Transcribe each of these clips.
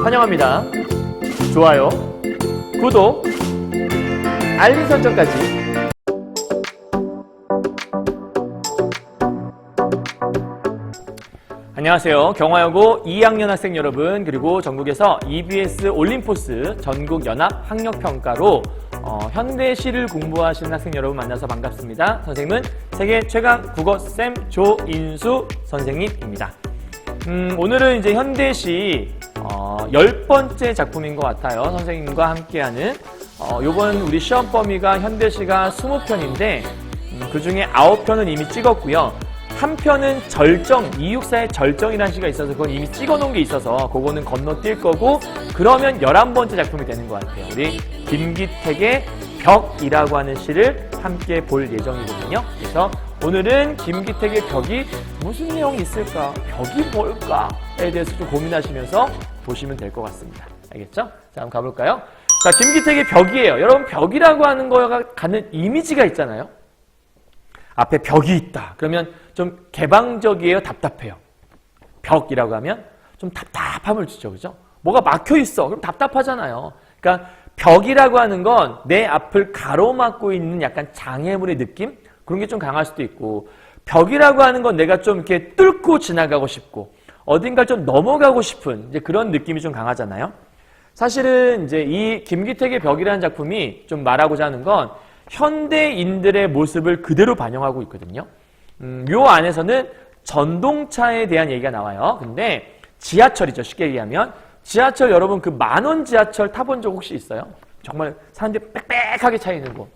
환영합니다. 좋아요, 구독, 알림 설정까지. 안녕하세요. 경화여고 2학년 학생 여러분, 그리고 전국에서 EBS 올림포스 전국연합학력평가로 현대시를 공부하시는 학생 여러분 만나서 반갑습니다. 선생님은 세계 최강 국어쌤 조인수 선생님입니다. 오늘은 이제 현대시 10번째 작품인 것 같아요. 선생님과 함께하는 요번 우리 시험 범위가 현대시가 20편인데 그 중에 9편은 이미 찍었고요. 한 편은 절정, 264의 절정이라는 시가 있어서 그건 이미 찍어놓은 게 있어서 그거는 건너뛸 거고, 그러면 11번째 작품이 되는 것 같아요. 우리 김기택의 벽이라고 하는 시를 함께 볼 예정이거든요. 그래서 오늘은 김기택의 벽이 무슨 내용이 있을까? 벽이 뭘까?에 대해서 좀 고민하시면서 보시면 될 것 같습니다. 알겠죠? 자, 한번 가볼까요? 자, 김기택의 벽이에요. 여러분, 벽이라고 하는 거가 갖는 이미지가 있잖아요. 앞에 벽이 있다. 그러면 좀 개방적이에요? 답답해요? 벽이라고 하면 좀 답답함을 주죠. 그죠? 뭐가 막혀 있어. 그럼 답답하잖아요. 그러니까 벽이라고 하는 건 내 앞을 가로막고 있는 약간 장애물의 느낌? 그런 게 좀 강할 수도 있고, 벽이라고 하는 건 내가 좀 이렇게 뚫고 지나가고 싶고, 어딘가 좀 넘어가고 싶은 이제 그런 느낌이 좀 강하잖아요. 사실은 이제 이 김기택의 벽이라는 작품이 좀 말하고자 하는 건 현대인들의 모습을 그대로 반영하고 있거든요. 요 안에서는 전동차에 대한 얘기가 나와요. 근데 지하철이죠. 쉽게 얘기하면. 지하철 여러분 그 만원 지하철 타본 적 혹시 있어요? 정말 사람들이 빽빽하게 차 있는 곳.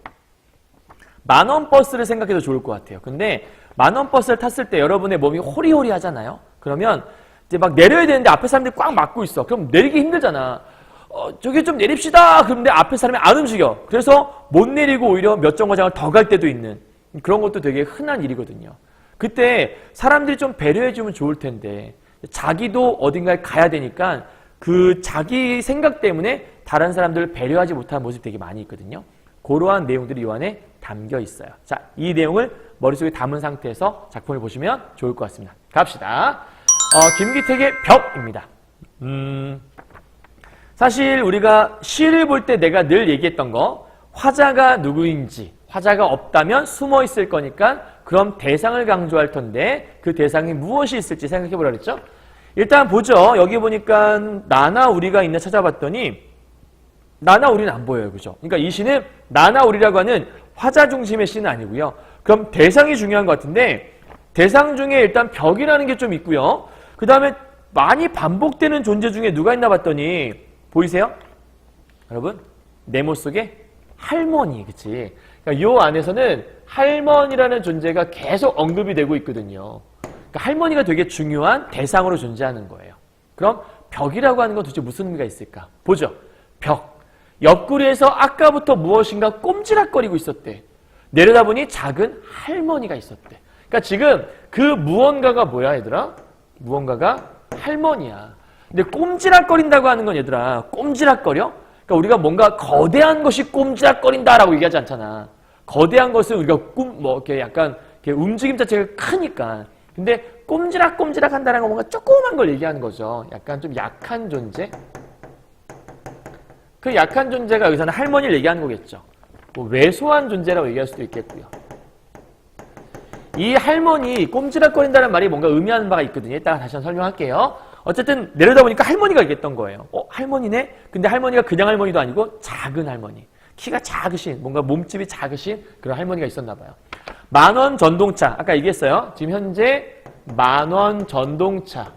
만원 버스를 생각해도 좋을 것 같아요. 근데 만원 버스를 탔을 때 여러분의 몸이 호리호리 하잖아요. 그러면 이제 막 내려야 되는데 앞에 사람들이 꽉 막고 있어. 그럼 내리기 힘들잖아. 저기 좀 내립시다. 그런데 앞에 사람이 안 움직여. 그래서 못 내리고 오히려 몇 정거장을 더 갈 때도 있는 그런 것도 되게 흔한 일이거든요. 그때 사람들이 좀 배려해주면 좋을 텐데 자기도 어딘가에 가야 되니까 그 자기 생각 때문에 다른 사람들을 배려하지 못하는 모습이 되게 많이 있거든요. 그러한 내용들이 이 안에 담겨 있어요. 자, 이 내용을 머릿속에 담은 상태에서 작품을 보시면 좋을 것 같습니다. 갑시다. 김기택의 벽입니다. 사실 우리가 시를 볼 때 내가 늘 얘기했던 거, 화자가 누구인지, 화자가 없다면 숨어 있을 거니까 그럼 대상을 강조할 텐데 그 대상이 무엇이 있을지 생각해 보라 그랬죠? 일단 보죠. 여기 보니까 나나 우리가 있나 찾아봤더니 나나 우리는 안 보여요. 그죠? 그러니까 이 시는 나나 우리라고 하는 화자 중심의 시는 아니고요. 그럼 대상이 중요한 것 같은데 대상 중에 일단 벽이라는 게 좀 있고요. 그 다음에 많이 반복되는 존재 중에 누가 있나 봤더니 보이세요? 여러분, 네모 속에 할머니, 그치? 그러니까 요 안에서는 할머니라는 존재가 계속 언급이 되고 있거든요. 그러니까 할머니가 되게 중요한 대상으로 존재하는 거예요. 그럼 벽이라고 하는 건 도대체 무슨 의미가 있을까? 보죠. 벽. 옆구리에서 아까부터 무엇인가 꼼지락거리고 있었대. 내려다보니 작은 할머니가 있었대. 그러니까 지금 그 무언가가 뭐야, 얘들아? 무언가가 할머니야. 근데 꼼지락거린다고 하는 건 얘들아, 꼼지락거려? 그러니까 우리가 뭔가 거대한 것이 꼼지락거린다라고 얘기하지 않잖아. 거대한 것은 우리가 이렇게 약간 이렇게 움직임 자체가 크니까. 근데 꼼지락꼼지락 한다는 건 뭔가 조그만 걸 얘기하는 거죠. 약간 좀 약한 존재? 그 약한 존재가 여기서는 할머니를 얘기하는 거겠죠. 뭐 왜소한 존재라고 얘기할 수도 있겠고요. 이 할머니, 꼼지락거린다는 말이 뭔가 의미하는 바가 있거든요. 이따가 다시 한번 설명할게요. 어쨌든 내려다보니까 할머니가 있겠던 거예요. 할머니네? 근데 할머니가 그냥 할머니도 아니고 작은 할머니. 키가 작으신, 뭔가 몸집이 작으신 그런 할머니가 있었나 봐요. 만원 전동차. 아까 얘기했어요. 지금 현재 만원 전동차.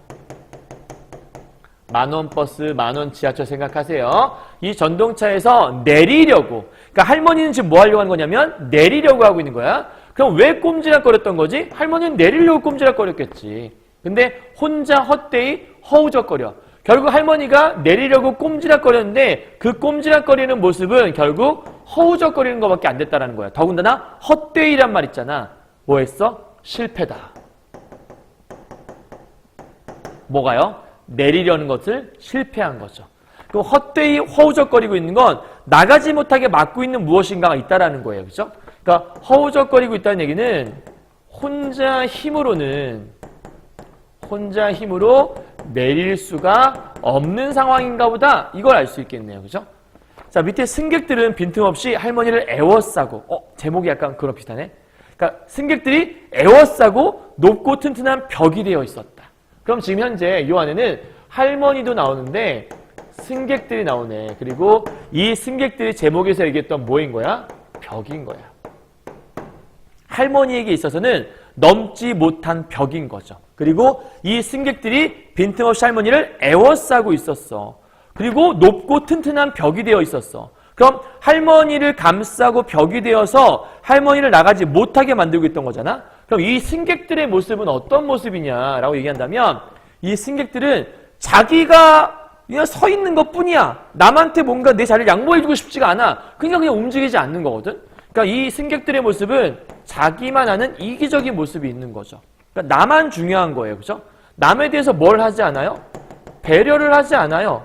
만원 버스, 만원 지하철 생각하세요. 이 전동차에서 내리려고. 그러니까 할머니는 지금 뭐 하려고 하는 거냐면 내리려고 하고 있는 거야. 그럼 왜 꼼지락거렸던 거지? 할머니는 내리려고 꼼지락거렸겠지. 근데 혼자 헛되이 허우적거려. 결국 할머니가 내리려고 꼼지락거렸는데 그 꼼지락거리는 모습은 결국 허우적거리는 것밖에 안 됐다는 거야. 더군다나 헛되이란 말 있잖아. 뭐 했어? 실패다. 뭐가요? 내리려는 것을 실패한 거죠. 그 헛되이 허우적거리고 있는 건 나가지 못하게 막고 있는 무엇인가가 있다라는 거예요. 그죠? 그러니까 허우적거리고 있다는 얘기는 혼자 힘으로 내릴 수가 없는 상황인가 보다. 이걸 알 수 있겠네요. 그죠? 자, 밑에 승객들은 빈틈없이 할머니를 애워싸고, 제목이 약간 그런 비슷하네. 그러니까 승객들이 애워싸고 높고 튼튼한 벽이 되어 있었다. 그럼 지금 현재 이 안에는 할머니도 나오는데 승객들이 나오네. 그리고 이 승객들이 제목에서 얘기했던 뭐인 거야? 벽인 거야. 할머니에게 있어서는 넘지 못한 벽인 거죠. 그리고 이 승객들이 빈틈없이 할머니를 애워싸고 있었어. 그리고 높고 튼튼한 벽이 되어 있었어. 그럼 할머니를 감싸고 벽이 되어서 할머니를 나가지 못하게 만들고 있던 거잖아. 그럼 이 승객들의 모습은 어떤 모습이냐라고 얘기한다면 이 승객들은 자기가 그냥 서 있는 것뿐이야. 남한테 뭔가 내 자리를 양보해주고 싶지가 않아. 그냥 움직이지 않는 거거든. 그러니까 이 승객들의 모습은 자기만 아는 이기적인 모습이 있는 거죠. 그러니까 나만 중요한 거예요. 그죠? 남에 대해서 뭘 하지 않아요? 배려를 하지 않아요.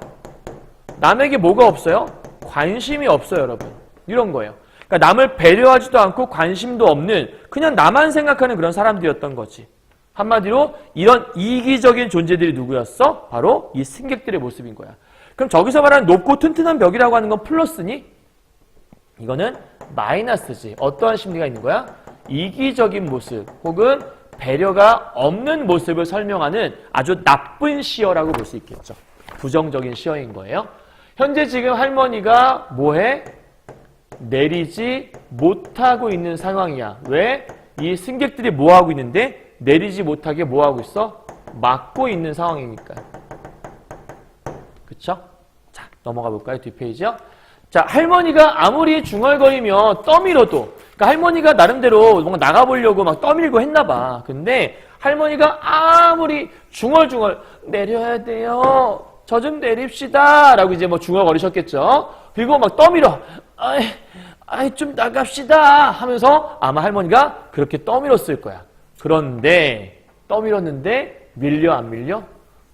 남에게 뭐가 없어요? 관심이 없어요, 여러분. 이런 거예요. 그러니까 남을 배려하지도 않고 관심도 없는 그냥 나만 생각하는 그런 사람들이었던 거지. 한마디로 이런 이기적인 존재들이 누구였어? 바로 이 승객들의 모습인 거야. 그럼 저기서 말하는 높고 튼튼한 벽이라고 하는 건 플러스니? 이거는 마이너스지. 어떠한 심리가 있는 거야? 이기적인 모습 혹은 배려가 없는 모습을 설명하는 아주 나쁜 시어라고 볼 수 있겠죠. 부정적인 시어인 거예요. 현재 지금 할머니가 뭐해? 내리지 못하고 있는 상황이야. 왜? 이 승객들이 뭐하고 있는데 내리지 못하게 뭐하고 있어? 막고 있는 상황이니까. 그쵸? 자, 넘어가 볼까요? 뒷페이지요. 자, 할머니가 아무리 중얼거리며 떠밀어도, 그러니까 할머니가 나름대로 뭔가 나가보려고 막 떠밀고 했나 봐. 근데 할머니가 아무리 중얼중얼 내려야 돼요. 저 좀 내립시다. 라고 이제 뭐 중얼거리셨겠죠. 그리고 막 떠밀어. 아이, 좀 나갑시다. 하면서 아마 할머니가 그렇게 떠밀었을 거야. 그런데 떠밀었는데 밀려 안 밀려?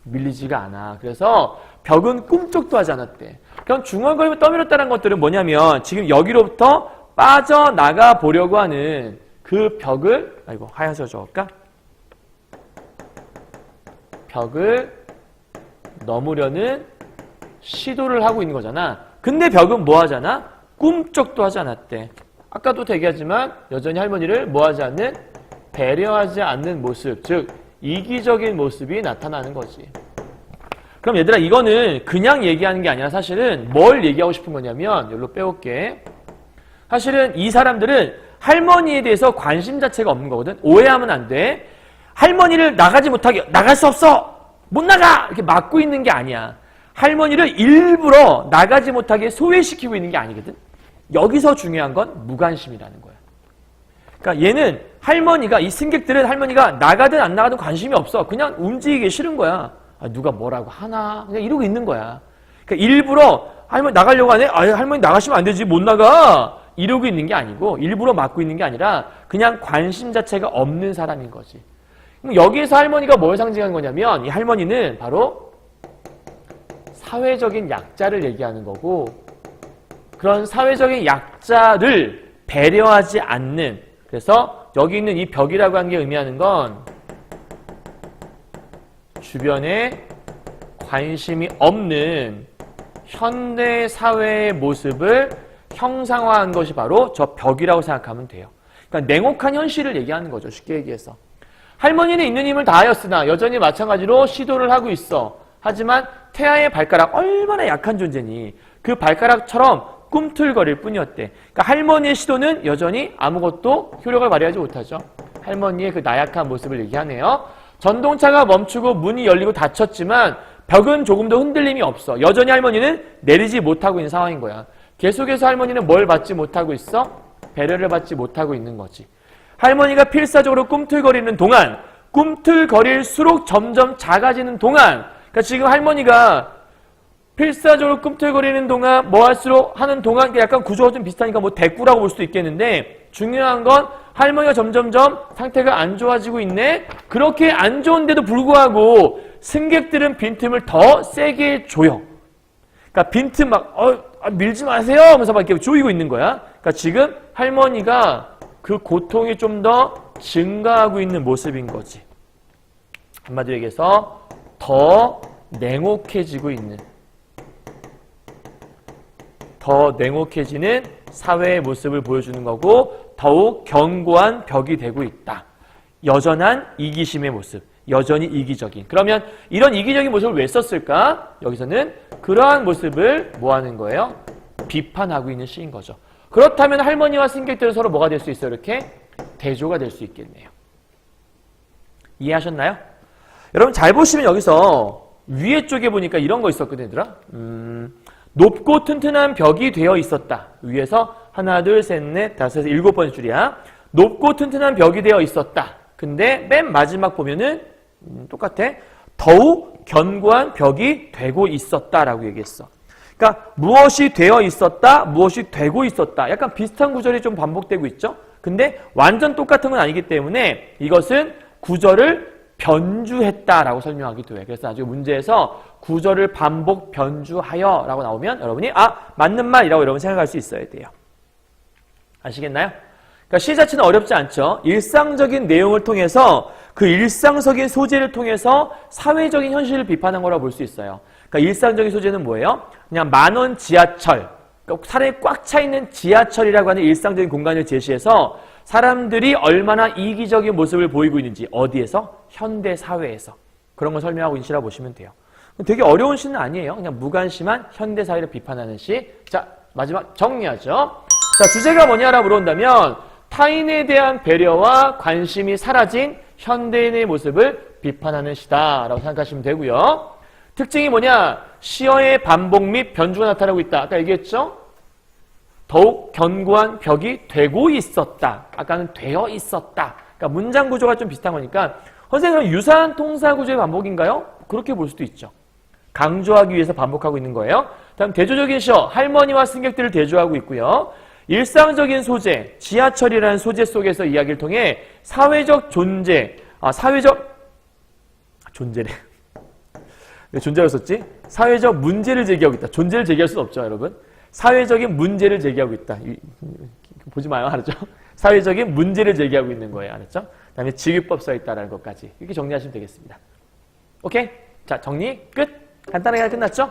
밀리지가 않아. 그래서 벽은 꿈쩍도 하지 않았대. 그럼 중얼거리며 떠밀었다는 것들은 뭐냐면 지금 여기로부터 빠져나가 보려고 하는 그 벽을 하얀색으로 적을까? 벽을 넘으려는 시도를 하고 있는 거잖아. 근데 벽은 뭐 하잖아? 꿈쩍도 하지 않았대. 아까도 얘기하지만 여전히 할머니를 뭐 하지 않는? 배려하지 않는 모습, 즉 이기적인 모습이 나타나는 거지. 그럼 얘들아 이거는 그냥 얘기하는 게 아니라 사실은 뭘 얘기하고 싶은 거냐면 여기로 빼올게. 사실은 이 사람들은 할머니에 대해서 관심 자체가 없는 거거든. 오해하면 안 돼. 할머니를 나가지 못하게 나갈 수 없어! 못 나가! 이렇게 막고 있는 게 아니야. 할머니를 일부러 나가지 못하게 소외시키고 있는 게 아니거든. 여기서 중요한 건 무관심이라는 거야. 그러니까 얘는 할머니가, 이 승객들은 할머니가 나가든 안 나가든 관심이 없어. 그냥 움직이기 싫은 거야. 누가 뭐라고 하나? 그냥 이러고 있는 거야. 그러니까 일부러 할머니 나가려고 하네? 할머니 나가시면 안 되지. 못 나가. 이러고 있는 게 아니고 일부러 막고 있는 게 아니라 그냥 관심 자체가 없는 사람인 거지. 그럼 여기에서 할머니가 뭘 상징하는 거냐면 이 할머니는 바로 사회적인 약자를 얘기하는 거고 그런 사회적인 약자를 배려하지 않는 그래서 여기 있는 이 벽이라고 하는 게 의미하는 건 주변에 관심이 없는 현대 사회의 모습을 형상화한 것이 바로 저 벽이라고 생각하면 돼요. 그러니까 냉혹한 현실을 얘기하는 거죠. 쉽게 얘기해서. 할머니는 있는 힘을 다하였으나 여전히 마찬가지로 시도를 하고 있어. 하지만 태아의 발가락 얼마나 약한 존재니 그 발가락처럼 꿈틀거릴 뿐이었대. 그러니까 할머니의 시도는 여전히 아무것도 효력을 발휘하지 못하죠. 할머니의 그 나약한 모습을 얘기하네요. 전동차가 멈추고 문이 열리고 닫혔지만 벽은 조금도 흔들림이 없어. 여전히 할머니는 내리지 못하고 있는 상황인 거야. 계속해서 할머니는 뭘 받지 못하고 있어? 배려를 받지 못하고 있는 거지. 할머니가 필사적으로 꿈틀거리는 동안 꿈틀거릴수록 점점 작아지는 동안 그러니까 지금 할머니가 필사적으로 꿈틀거리는 동안 뭐 할수록 하는 동안 약간 구조가 좀 비슷하니까 뭐 대꾸라고 볼 수도 있겠는데 중요한 건 할머니가 점점점 상태가 안 좋아지고 있네. 그렇게 안 좋은데도 불구하고 승객들은 빈틈을 더 세게 조여. 그러니까 빈틈 막 밀지 마세요 하면서 막 이렇게 조이고 있는 거야. 그러니까 지금 할머니가 그 고통이 좀 더 증가하고 있는 모습인 거지. 한마디로 얘기해서 더 냉혹해지고 있는, 더 냉혹해지는 사회의 모습을 보여주는 거고 더욱 견고한 벽이 되고 있다. 여전한 이기심의 모습, 여전히 이기적인. 그러면 이런 이기적인 모습을 왜 썼을까? 여기서는 그러한 모습을 뭐 하는 거예요? 비판하고 있는 시인 거죠. 그렇다면 할머니와 승객들은 서로 뭐가 될 수 있어요? 이렇게 대조가 될 수 있겠네요. 이해하셨나요? 여러분 잘 보시면 여기서 위에 쪽에 보니까 이런 거 있었거든요, 얘들아. 높고 튼튼한 벽이 되어 있었다. 위에서 하나, 둘, 셋, 넷, 다섯, 일곱 번째 줄이야. 높고 튼튼한 벽이 되어 있었다. 근데 맨 마지막 보면은 똑같아. 더욱 견고한 벽이 되고 있었다라고 얘기했어. 그러니까 무엇이 되어 있었다, 무엇이 되고 있었다. 약간 비슷한 구절이 좀 반복되고 있죠. 근데 완전 똑같은 건 아니기 때문에 이것은 구절을 변주했다라고 설명하기도 해. 그래서 나중에 문제에서 구절을 반복 변주하여 라고 나오면 여러분이 맞는 말이라고 여러분 생각할 수 있어야 돼요. 아시겠나요? 그러니까 시 자체는 어렵지 않죠. 일상적인 내용을 통해서 그 일상적인 소재를 통해서 사회적인 현실을 비판한 거라고 볼 수 있어요. 그러니까 일상적인 소재는 뭐예요? 그냥 만원 지하철, 그러니까 사람이 꽉 차 있는 지하철이라고 하는 일상적인 공간을 제시해서 사람들이 얼마나 이기적인 모습을 보이고 있는지 어디에서? 현대 사회에서. 그런 걸 설명하고 있는 시라고 보시면 돼요. 되게 어려운 시는 아니에요. 그냥 무관심한 현대 사회를 비판하는 시. 자, 마지막 정리하죠. 자, 주제가 뭐냐라고 물어본다면 타인에 대한 배려와 관심이 사라진 현대인의 모습을 비판하는 시다라고 생각하시면 되고요. 특징이 뭐냐? 시어의 반복 및 변주가 나타나고 있다. 아까 얘기했죠? 더욱 견고한 벽이 되고 있었다. 아까는 되어 있었다. 그러니까 문장 구조가 좀 비슷한 거니까 선생님은 유사한 통사 구조의 반복인가요? 그렇게 볼 수도 있죠. 강조하기 위해서 반복하고 있는 거예요. 다음 대조적인 시어, 할머니와 승객들을 대조하고 있고요. 일상적인 소재, 지하철이라는 소재 속에서 이야기를 통해 사회적 존재, 존재래. 왜 존재라고 썼지? 사회적 문제를 제기하고 있다. 존재를 제기할 수는 없죠, 여러분. 사회적인 문제를 제기하고 있다. 보지 마요, 알았죠? 사회적인 문제를 제기하고 있는 거예요, 알았죠? 그 다음에 직위법 써있다라는 것까지. 이렇게 정리하시면 되겠습니다. 오케이? 자, 정리 끝. 간단하게 끝났죠?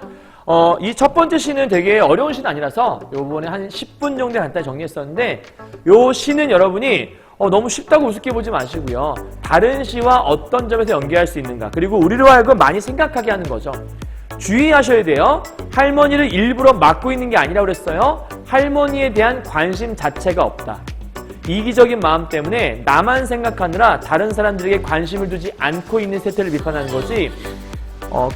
이 첫 번째 시는 되게 어려운 시는 아니라서 요번에 한 10분 정도 간단히 정리했었는데 요 시는 여러분이 너무 쉽다고 우습게 보지 마시고요. 다른 시와 어떤 점에서 연계할 수 있는가. 그리고 우리로 하여금 많이 생각하게 하는 거죠. 주의하셔야 돼요. 할머니를 일부러 막고 있는 게 아니라고 그랬어요. 할머니에 대한 관심 자체가 없다. 이기적인 마음 때문에 나만 생각하느라 다른 사람들에게 관심을 두지 않고 있는 세태를 비판하는 거지.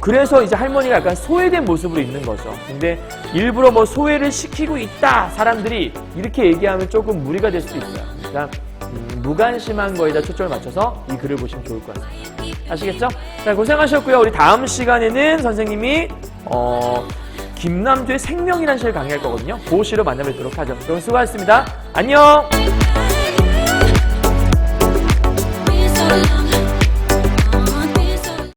그래서 이제 할머니가 약간 소외된 모습으로 있는 거죠. 근데 일부러 뭐 소외를 시키고 있다 사람들이 이렇게 얘기하면 조금 무리가 될 수 있어요. 그러니까 무관심한 거에다 초점을 맞춰서 이 글을 보시면 좋을 것 같습니다. 아시겠죠? 자, 고생하셨고요. 우리 다음 시간에는 선생님이 김남주의 생명이라는 시를 강의할 거거든요. 그 시로 만나뵙도록 하죠. 그럼 수고하셨습니다. 안녕!